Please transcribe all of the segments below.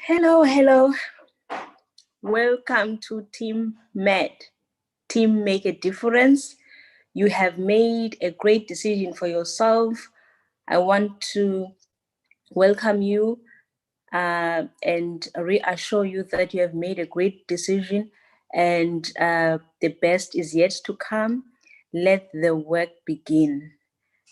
Hello. Welcome to teamM.A.D. Team Make a Difference. You have made a great decision for yourself. I want to welcome you and reassure you that you have made a great decision and the best is yet to come. Let the work begin.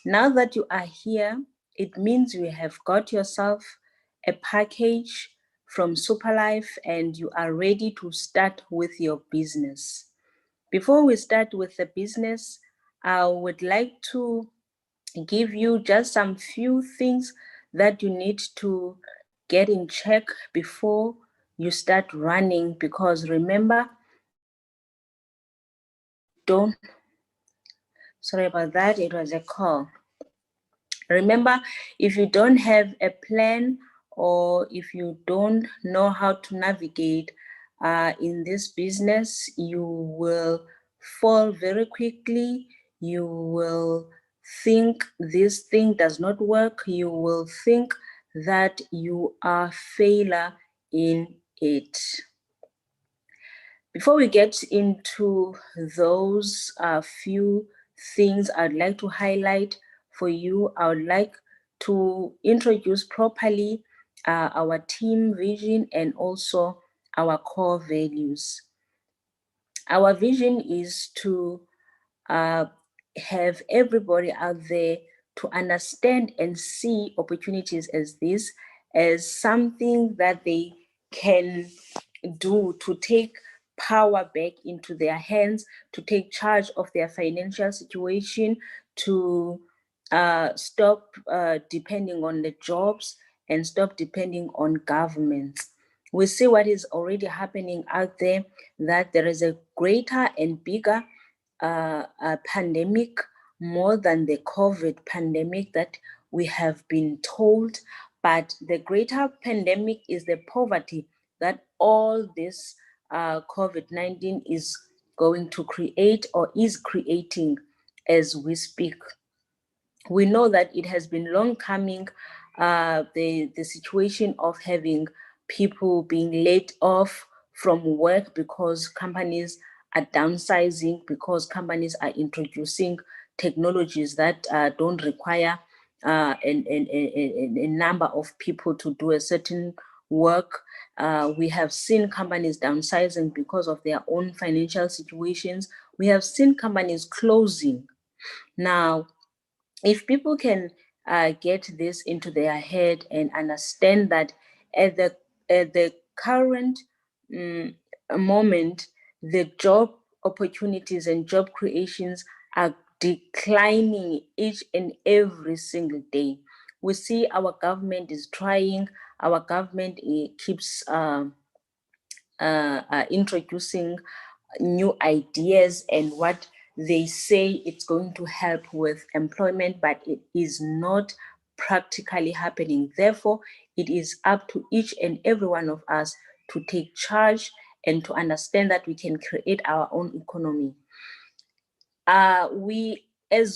Now that you are here, it means you have got yourself a package from Superlife and you are ready to start with your business. Before we start with the business, I would like to give you just some few things that you need to get in check before you start running, because remember, don't, sorry about that, it was a call. Remember, if you don't have a plan or if you don't know how to navigate in this business, you will fall very quickly. You will think this thing does not work. You will think that you are failure in it. Before we get into those few things I'd like to highlight for you, I would like to introduce properly our team vision and also our core values. Our vision is to have everybody out there to understand and see opportunities as this, as something that they can do to take power back into their hands, to take charge of their financial situation, to stop depending on the jobs and stop depending on governments. We see what is already happening out there, that there is a greater and bigger pandemic, more than the COVID pandemic that we have been told. But the greater pandemic is the poverty that all this COVID-19 is going to create or is creating as we speak. We know that it has been long coming, the situation of having people being laid off from work because companies are downsizing, because companies are introducing technologies that don't require a number of people to do a certain work. We have seen companies downsizing because of their own financial situations. We have seen companies closing. Now, if people can get this into their head and understand that at the current moment, the job opportunities and job creations are declining each and every single day. We see our government is trying, our government keeps introducing new ideas and what they say it's going to help with employment, but it is not practically happening. Therefore, it is up to each and every one of us to take charge and to understand that we can create our own economy. As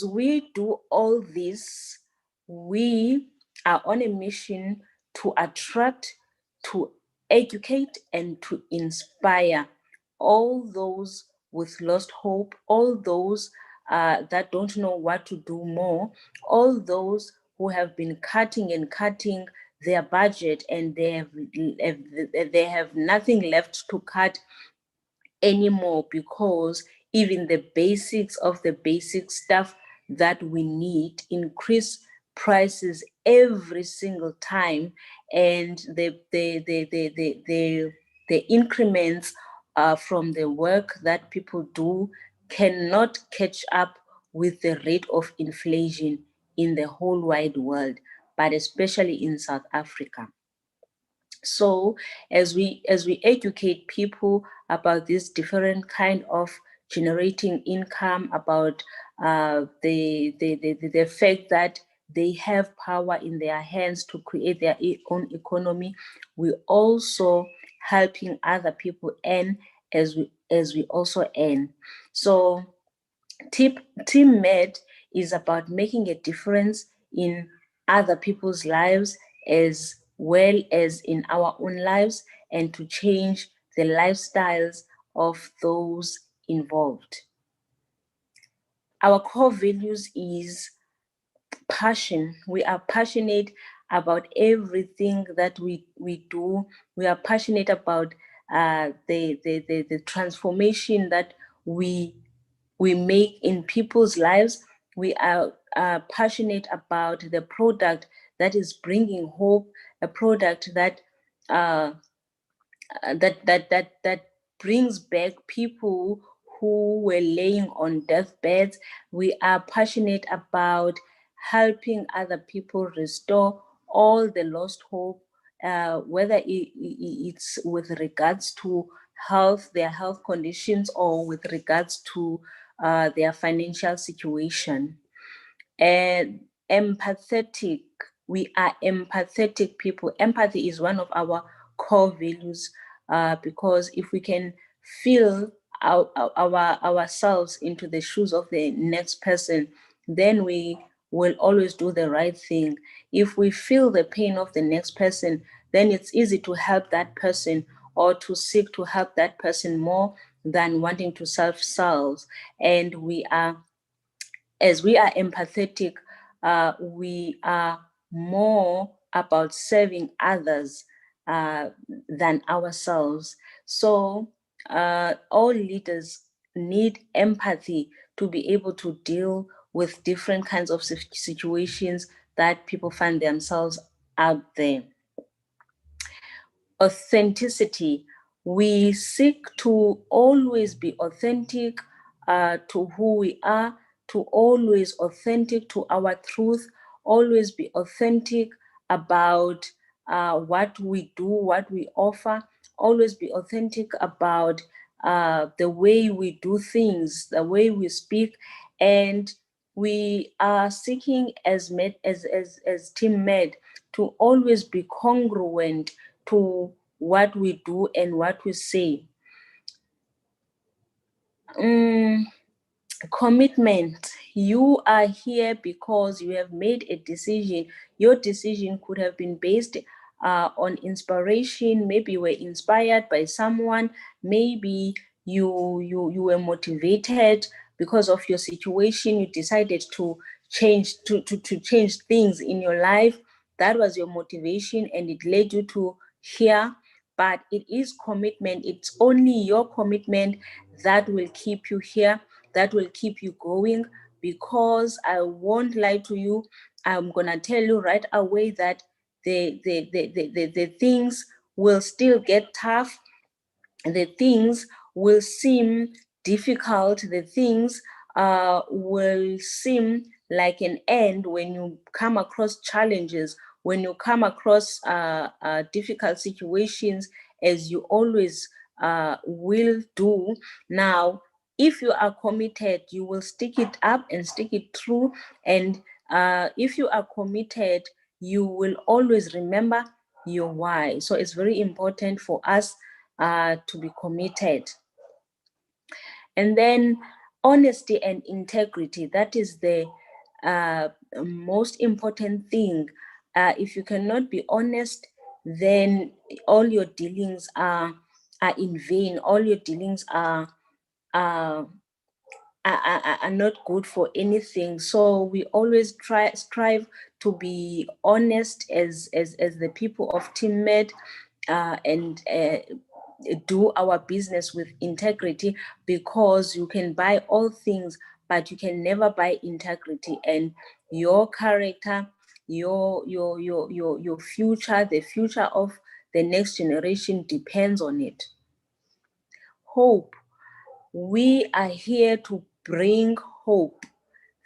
we do all this, we are on a mission to attract, to educate, and to inspire all those with lost hope, all those that don't know what to do more, all those who have been cutting and cutting their budget and they have nothing left to cut anymore, because even the basics of the basic stuff that we need increase prices every single time, and the increments from the work that people do cannot catch up with the rate of inflation in the whole wide world, but especially in South Africa. So as we educate people about this different kind of generating income, about the fact that they have power in their hands to create their own economy, we also helping other people earn as we also earn. So team M.A.D is about making a difference in other people's lives as well as in our own lives, and to change the lifestyles of those involved. Our core values is passion. We are passionate about everything that we do. We are passionate about the transformation that we make in people's lives. We are passionate about the product that is bringing hope, a product that uh, that brings back people who were laying on deathbeds. We are passionate about helping other people restore all the lost hope, whether it's with regards to health, their health conditions, or with regards to their financial situation. And empathetic, we are empathetic people. Empathy is one of our core values, because if we can feel ourselves into the shoes of the next person, then we will always do the right thing. If we feel the pain of the next person, then it's easy to help that person, or to seek to help that person more than wanting to self-solve. And as we are empathetic, we are more about serving others than ourselves. So all leaders need empathy to be able to deal with different kinds of situations that people find themselves out there. Authenticity. We seek to always be authentic to who we are, to always authentic to our truth, always be authentic about what we do, what we offer, always be authentic about the way we do things, the way we speak, and we are seeking as team M.A.D to always be congruent to what we do and what we say. Um, Commitment. You are here because you have made a decision. Your decision could have been based on inspiration. Maybe you were inspired by someone. Maybe you were motivated because of your situation. You decided to change things in your life. That was your motivation, and it led you to here. But it is commitment. It's only your commitment that will keep you here, that will keep you going. Because I won't lie to you, I'm gonna tell you right away that the things will still get tough, the things will seem difficult, the things will seem like an end when you come across challenges, when you come across difficult situations, as you always will do. Now, if you are committed, you will stick it up and stick it through. And if you are committed, you will always remember your why. So it's very important for us to be committed. And then honesty and integrity, that is the most important thing. If you cannot be honest, then all your dealings are in vain. All your dealings are are not good for anything. So we always strive to be honest as the people of team M.A.D, and do our business with integrity, because you can buy all things, but you can never buy integrity. And your character, your future, the future of the next generation depends on it. Hope. We are here to bring hope.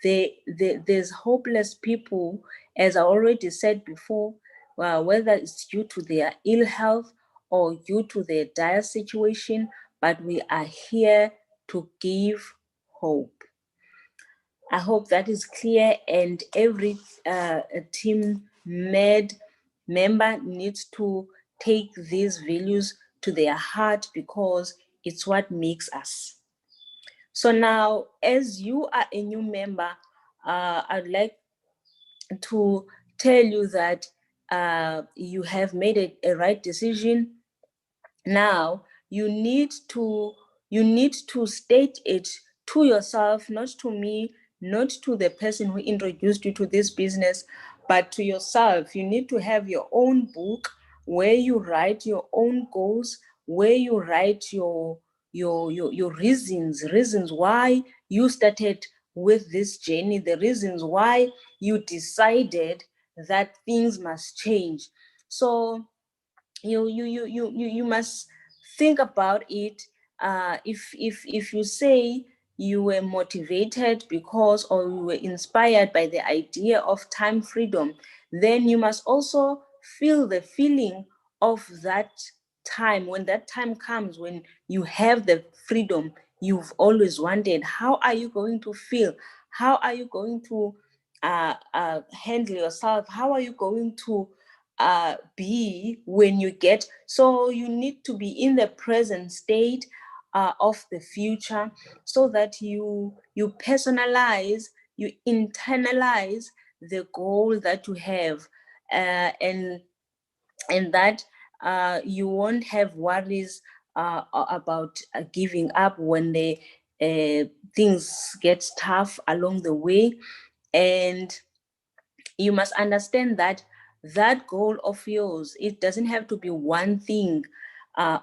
There's hopeless people, as I already said before, whether it's due to their ill health or due to their dire situation, but we are here to give hope. I hope that is clear, and every team M.A.D member needs to take these values to their heart, because it's what makes us. So now, as you are a new member, I'd like to tell you that you have made a right decision. Now you need to state it to yourself, not to me, not to the person who introduced you to this business, but to yourself. You need to have your own book where you write your own goals, where you write your reasons why you started with this journey, the reasons why you decided that things must change. So you must think about it. If you say you were motivated because, or you were inspired by the idea of time freedom, then you must also feel the feeling of that time. When that time comes, when you have the freedom you've always wanted, how are you going to feel? How are you going to handle yourself? How are you going to be when you get? So you need to be in the present state of the future, so that you personalize, you internalize the goal that you have, and that you won't have worries about giving up when the things get tough along the way. And you must understand that that goal of yours, it doesn't have to be one thing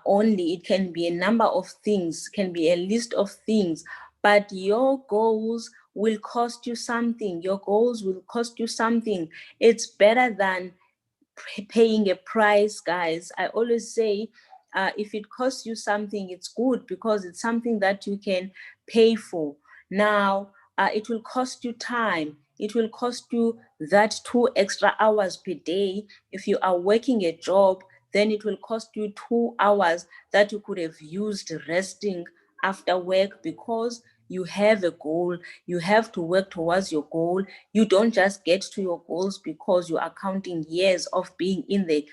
only. It can be a number of things, can be a list of things, but your goals will cost you something. Your goals will cost you something. It's better than paying a price, guys. I always say, if it costs you something, it's good, because it's something that you can pay for. Now, it will cost you time. It will cost you that 2 extra hours per day. If you are working a job, then it will cost you 2 hours that you could have used resting after work, because you have a goal. You have to work towards your goal. You don't just get to your goals because you are counting years of being in the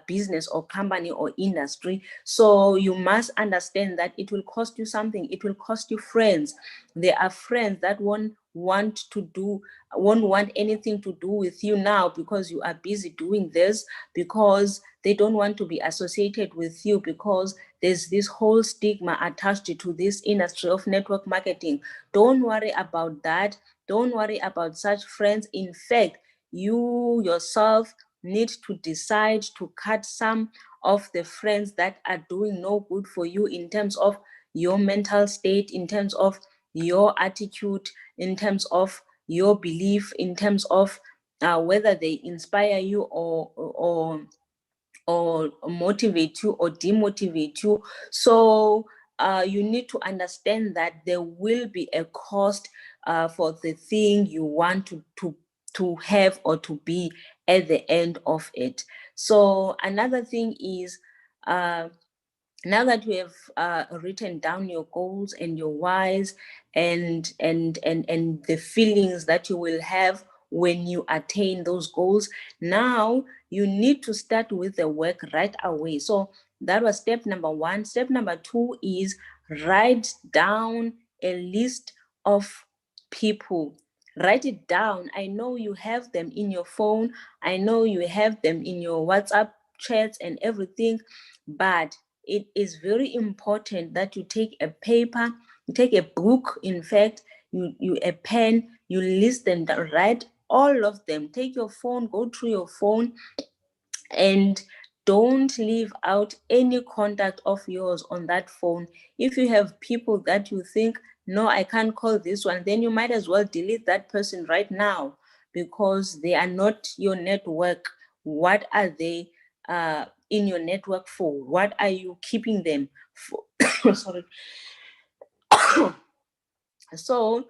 business or company or industry. So you must understand that it will cost you something. It will cost you friends. There are friends that won't want anything to do with you now, because you are busy doing this, because they don't want to be associated with you, because there's this whole stigma attached to this industry of network marketing. Don't worry about that. Don't worry about such friends. In fact, you yourself need to decide to cut some of the friends that are doing no good for you, in terms of your mental state, in terms of your attitude, in terms of your belief, in terms of whether they inspire you or motivate you or demotivate you. So you need to understand that there will be a cost for the thing you want to have or to be at the end of it. So another thing is, now that you have written down your goals and your whys, and the feelings that you will have when you attain those goals, now you need to start with the work right away. So that was step number one. Step number two is write down a list of people. Write it down. I know you have them in your phone. I know you have them in your WhatsApp chats and everything, but it is very important that you take a paper, you take a book, in fact, you a pen, you list them down, write all of them. Take your phone, go through your phone, and don't leave out any contact of yours on that phone. If you have people that you think, no, I can't call this one, then you might as well delete that person right now, because they are not your network. What are they in your network for? What are you keeping them for? Sorry. So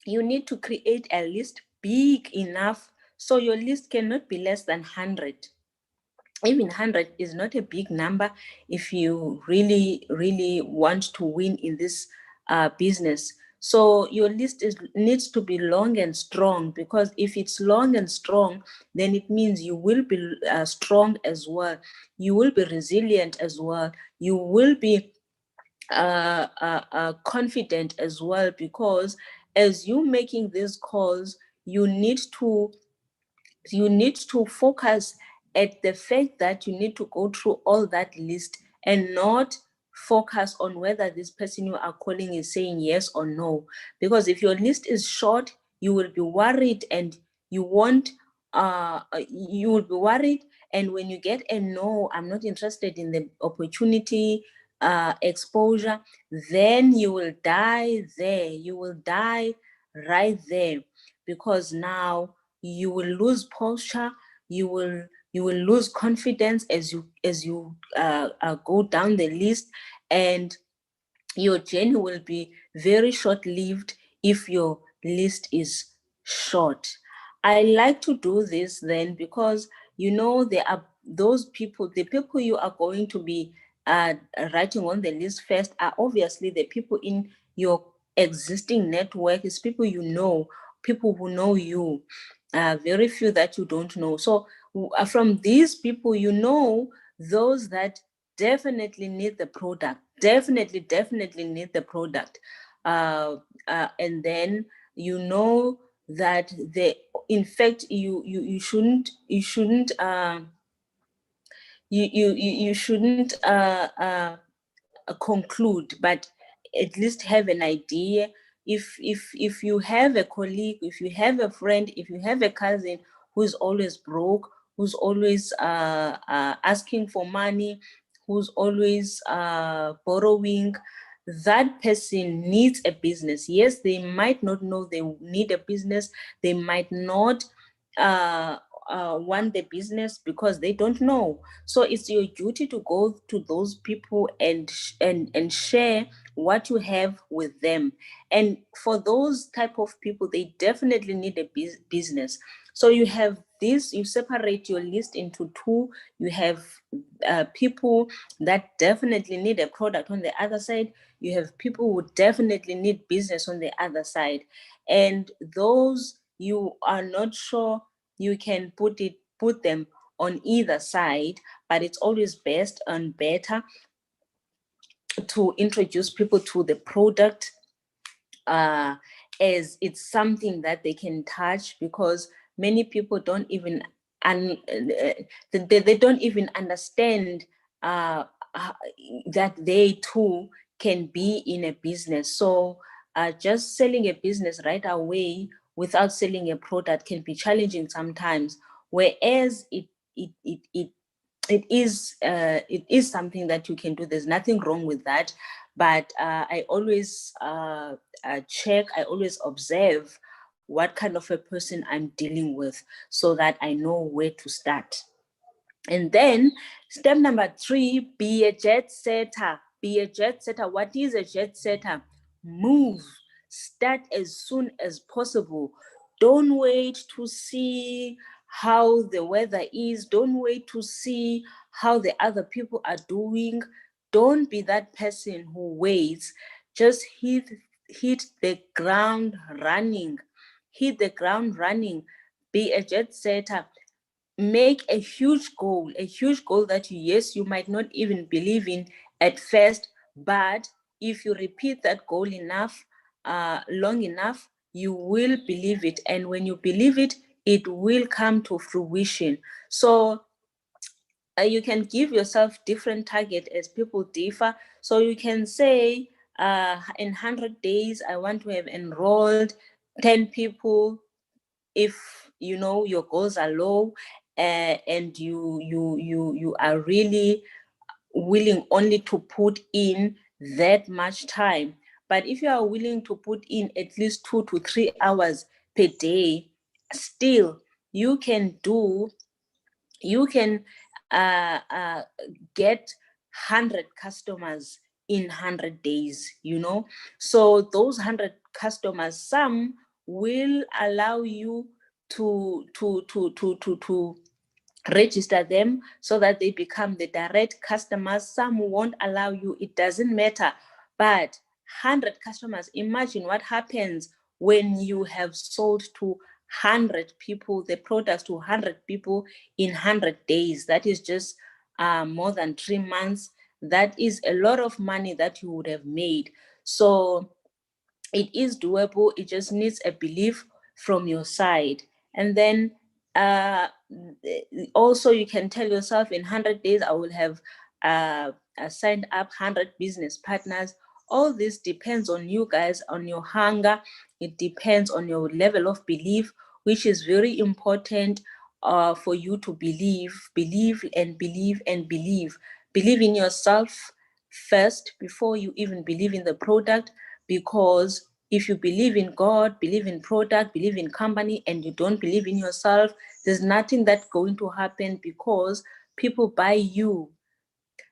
you need to create a list big enough, so your list cannot be less than 100. Even 100 is not a big number if you really want to win in this business. So your list needs to be long and strong, because if it's long and strong, then it means you will be strong as well. You will be resilient as well. You will be confident as well, because as you making these calls, you need to you need to focus at the fact that you need to go through all that list and not focus on whether this person you are calling is saying yes or no. Because if your list is short, you will be worried and you won't you will be worried, and when you get a no, I'm not interested in the opportunity, exposure, then you will die there. You will die right there, because now you will lose posture, you will lose confidence as you go down the list, and your journey will be very short-lived if your list is short. I like to do this then because, there are those people, the people you are going to be uh, writing on the list first are obviously the people in your existing network. Is people you know, people who know you, very few that you don't know. So from these people, those that definitely need the product, definitely need the product, and then that they, in fact, you shouldn't you shouldn't conclude, but at least have an idea. If you have a colleague, if you have a friend, if you have a cousin who's always broke, who's always asking for money, who's always borrowing, that person needs a business. Yes, they might not know they need a business. They might not uh, want the business because they don't know. So it's your duty to go to those people and share what you have with them. And for those type of people, they definitely need a business. So you have this, you separate your list into two. You have people that definitely need a product on the other side. You have people who definitely need business on the other side. And those you are not sure you can put them on either side, but it's always best and better to introduce people to the product, uh, as it's something that they can touch, because many people don't even they don't even understand uh, uh, that they too can be in a business. So just selling a business right away without selling a product can be challenging sometimes, whereas it is something that you can do. There's nothing wrong with that, but I always check, I always observe what kind of a person I'm dealing with, so that I know where to start. And then step number 3, be a jet setter. Be a jet setter. What is a jet setter? Move. Start as soon as possible. Don't wait to see how the weather is. Don't wait to see how the other people are doing. Don't be that person who waits. Just hit the ground running. Hit the ground running. Be a jet setter. Make a huge goal that yes, you might not even believe in at first, but if you repeat that goal enough, long enough, you will believe it. And when you believe it, it will come to fruition. So you can give yourself different target as people differ. So you can say, in 100 days, I want to have enrolled 10 people. If your goals are low, and you are really willing only to put in that much time. But if you are willing to put in at least 2 to 3 hours per day, still you can do you can get 100 customers in 100 days. So those 100 customers, some will allow you to register them so that they become the direct customers. Some won't allow you, it doesn't matter. But 100 customers, imagine what happens when you have sold to 100 people, the products to 100 people in 100 days. That is just more than 3 months. That is a lot of money that you would have made. So it is doable. It just needs a belief from your side. And then Also, you can tell yourself in 100 days, I will have signed up 100 business partners. All this depends on you guys, on your hunger. It depends on your level of belief, which is very important for you to believe, and believe and believe. Believe in yourself first before you even believe in the product, because if you believe in God, believe in product, believe in company, and you don't believe in yourself, there's nothing that's going to happen, because people buy you.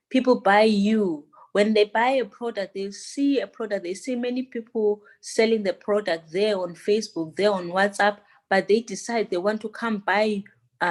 People buy you. When they buy a product, they see a product, they see many people selling the product there on Facebook, there on WhatsApp, but they decide they want to come buy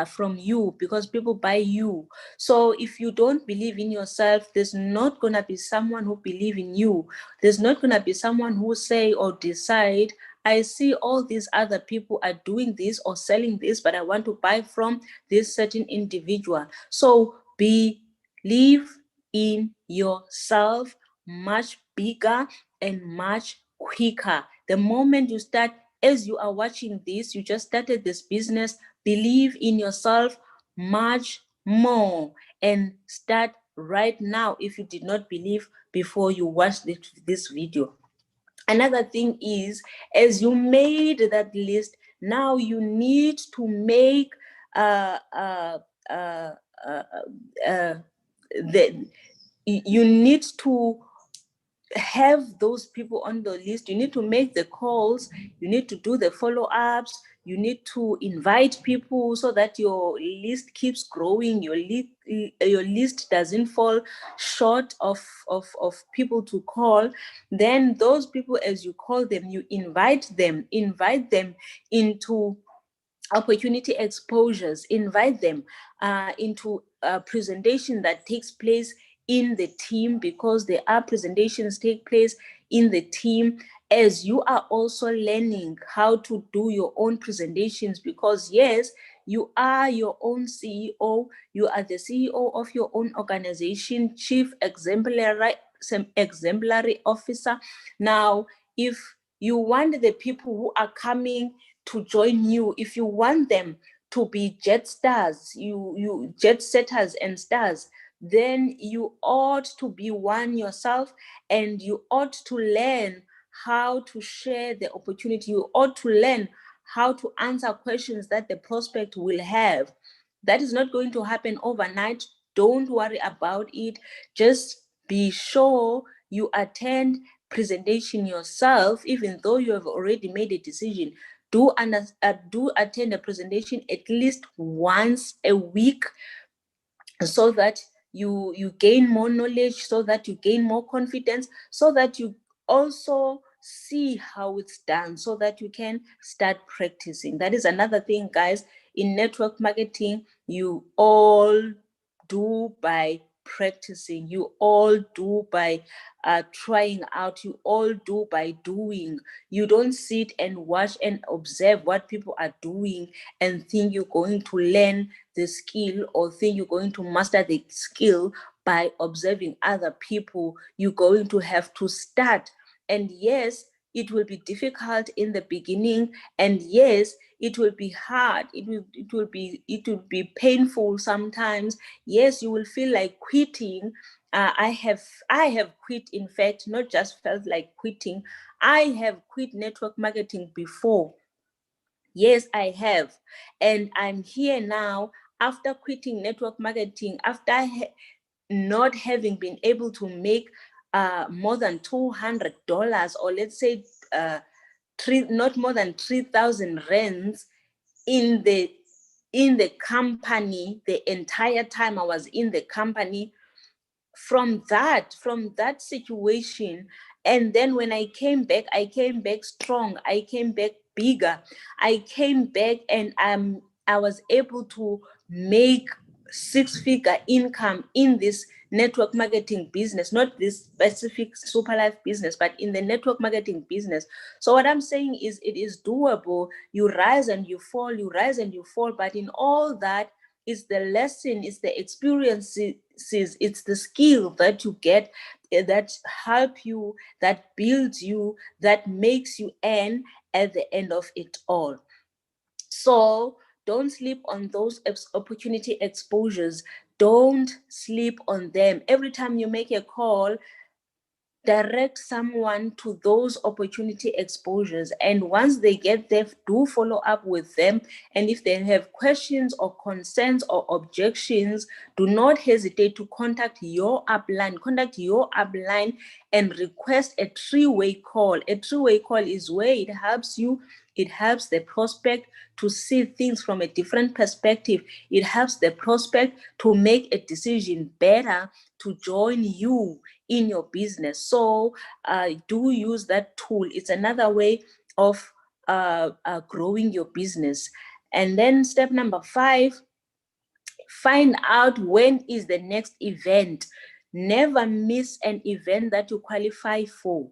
from you, because people buy you. So if you don't believe in yourself, there's not going to be someone who believe in you. There's not going to be someone who say or decide, I see all these other people are doing this or selling this, but I want to buy from this certain individual. So believe in yourself much bigger and much quicker. The moment you start, as you are watching this, you just started this business, believe in yourself much more and start right now if you did not believe before you watched this video. Another thing is, as you made that list, now you need to make uh, uh, uh, uh, uh, the you need to have those people on the list. You need to make the calls, you need to do the follow-ups, you need to invite people so that your list keeps growing, your list doesn't fall short of people to call. Then those people, as you call them, you invite them into opportunity exposures, invite them into a presentation that takes place in the team, because there are presentations take place in the team, as you are also learning how to do your own presentations, because yes, you are your own CEO, you are the CEO of your own organization, chief exemplary officer. Now, if you want the people who are coming to join you, if you want them to be jet stars, you jet setters and stars, then you ought to be one yourself, and you ought to learn how to share the opportunity. You ought to learn how to answer questions that the prospect will have. That is not going to happen overnight. Don't worry about it. Just be sure you attend presentation yourself, even though you have already made a decision. Do attend a presentation at least once a week, so that you gain more knowledge, so that you gain more confidence, so that you also see how it's done, so that you can start practicing. That is another thing, guys. In network marketing, you all do by practicing, you all do by trying out, you all do by doing. You don't sit and watch and observe what people are doing and think you're going to learn the skill, or think you're going to master the skill by observing other people. You're going to have to start. And yes, it will be difficult in the beginning, and yes, it will be hard, it will be painful sometimes. Yes, you will feel like quitting. I have quit, in fact, not just felt like quitting. I have quit network marketing before. Yes, I have. And I'm here now after quitting network marketing, after not having been able to make more than $200, or let's say not more than 3,000 rands in the company the entire time I was in the company. From that situation, and then when I came back strong, I came back bigger, I came back, and I was able to make six-figure income in this network marketing business, not this specific super life business, but in the network marketing business. So what I'm saying is, it is doable. You rise and you fall, you rise and you fall, but in all that, it's the lesson, it's the experiences, it's the skill that you get, that help you, that builds you, that makes you earn at the end of it all. So Don't sleep on those opportunity exposures. Don't sleep on them. Every time you make a call, direct someone to those opportunity exposures, and once they get there, do follow up with them. And if they have questions or concerns or objections, do not hesitate to contact your upline and request a three-way call. A three-way call is where it helps the prospect to see things from a different perspective. It helps the prospect to make a decision better to join you in your business. So do use that tool. It's another way of growing your business. And then step number 5, find out when is the next event. Never miss an event that you qualify for.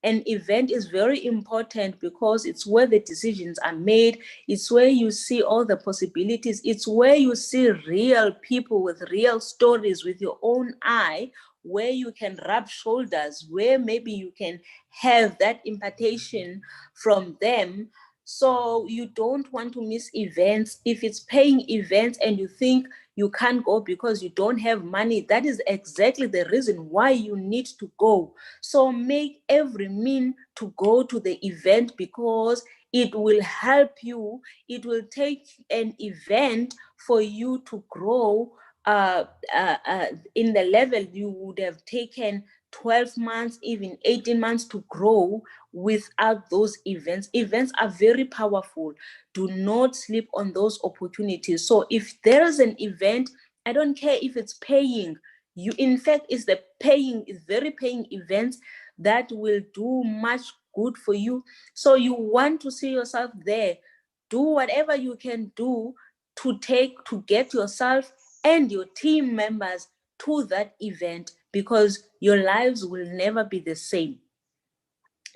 An event is very important because it's where the decisions are made. It's where you see all the possibilities. It's where you see real people with real stories with your own eye, where you can rub shoulders, where maybe you can have that impartation from them. So you don't want to miss events. If it's paying events and you think you can't go because you don't have money, that is exactly the reason why you need to go. So make every mean to go to the event, because it will help you. It will take an event for you to grow in the level you would have taken 12 months, even 18 months to grow without those events. Events are very powerful. Do not sleep on those opportunities. So if there is an event, I don't care if it's paying. In fact, it's very paying events that will do much good for you. So you want to see yourself there. Do whatever you can do to get yourself and your team members to that event, because your lives will never be the same.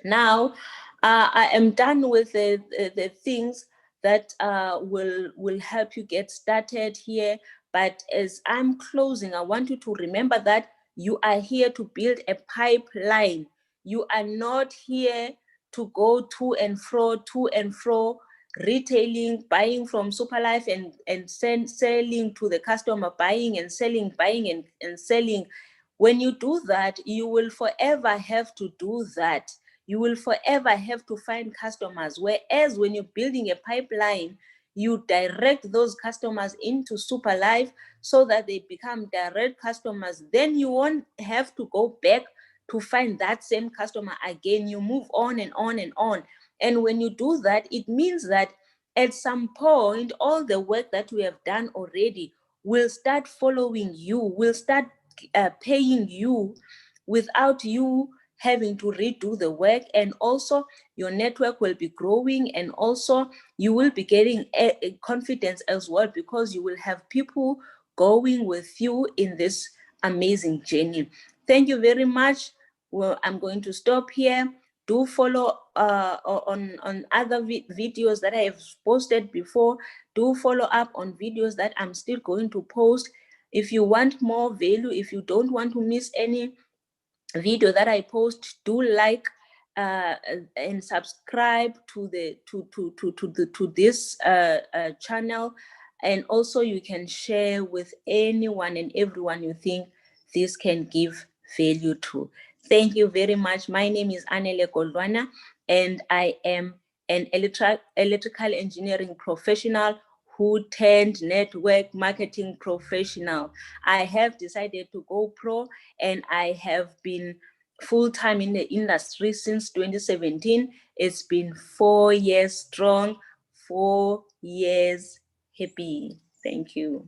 Now, I am done with the things that will help you get started here. But as I'm closing, I want you to remember that you are here to build a pipeline. You are not here to go to and fro, retailing, buying from Superlife and selling to the customer, buying and selling, and selling. When you do that, you will forever have to do that. You will forever have to find customers. Whereas when you're building a pipeline, you direct those customers into Superlife so that they become direct customers. Then you won't have to go back to find that same customer again. You move on and on and on. And when you do that, it means that at some point, all the work that we have done already will start following you, will start paying you without you having to redo the work. And also your network will be growing, and also you will be getting a confidence as well, because you will have people going with you in this amazing journey. Thank you very much. Well, I'm going to stop here. Do follow on other videos that I have posted before. Do follow up on videos that I'm still going to post. If you want more value, if you don't want to miss any video that I post, do like and subscribe to this channel. And also you can share with anyone and everyone you think this can give value to. Thank you very much. My name is Anele Goldwana, and I am an electrical engineering professional who turned network marketing professional. I have decided to go pro, and I have been full-time in the industry since 2017. It's been 4 years strong, 4 years happy. Thank you.